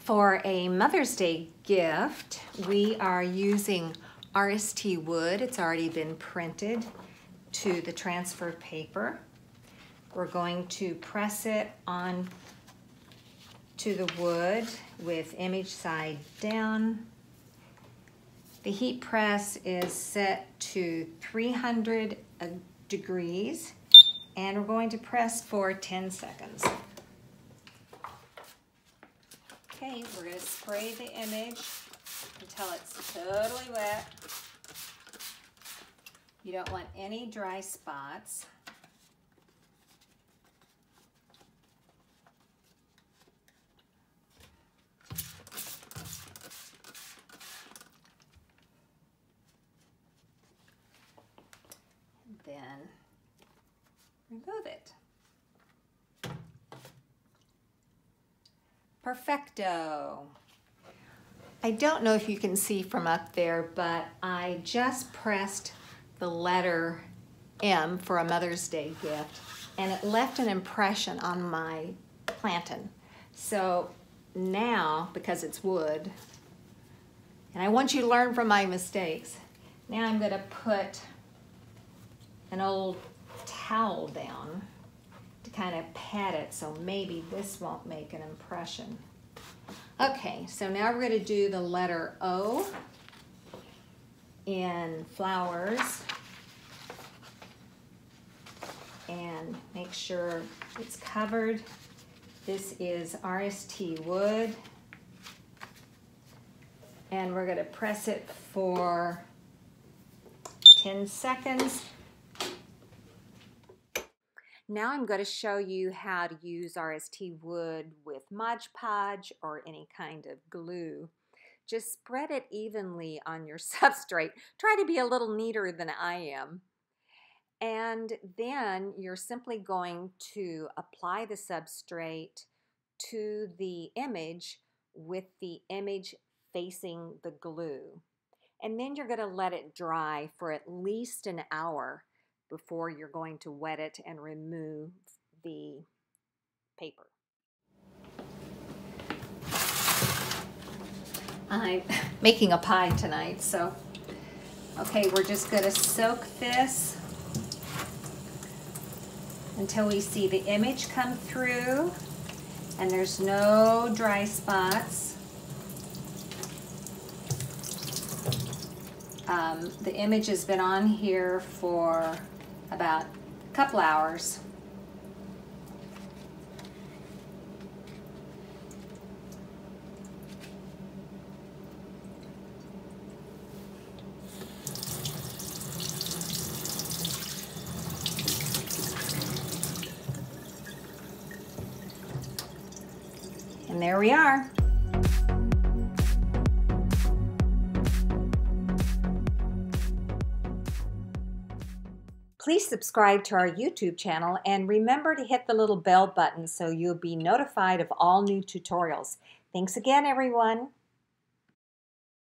For a Mother's Day gift, we are using RST Wood. It's already been printed to the transfer paper. We're going to press it on to the wood with image side down. The heat press is set to 300 degrees, and we're going to press for 10 seconds. Okay, we're going to spray the image until it's totally wet. You don't want any dry spots. And then remove it. Perfecto. I don't know if you can see from up there, but I just pressed the letter M for a Mother's Day gift, and it left an impression on my plantain. So now, because it's wood, and I want you to learn from my mistakes, now I'm going to put an old towel down to kind of pat it, so maybe this won't make an impression. Okay, so now we're going to do the letter O in flowers and make sure it's covered. This is RST Wood, and we're going to press it for 10 seconds. Now I'm going to show you how to use RST Wood with Mod Podge or any kind of glue. Just spread it evenly on your substrate. Try to be a little neater than I am. And then you're simply going to apply the substrate to the image with the image facing the glue. And then you're going to let it dry for at least an hour before you're going to wet it and remove the paper. I'm making a pie tonight, so okay, we're just going to soak this until we see the image come through and there's no dry spots. The image has been on here for about a couple hours. And there we are. Please subscribe to our YouTube channel and remember to hit the little bell button so you'll be notified of all new tutorials. Thanks again, everyone.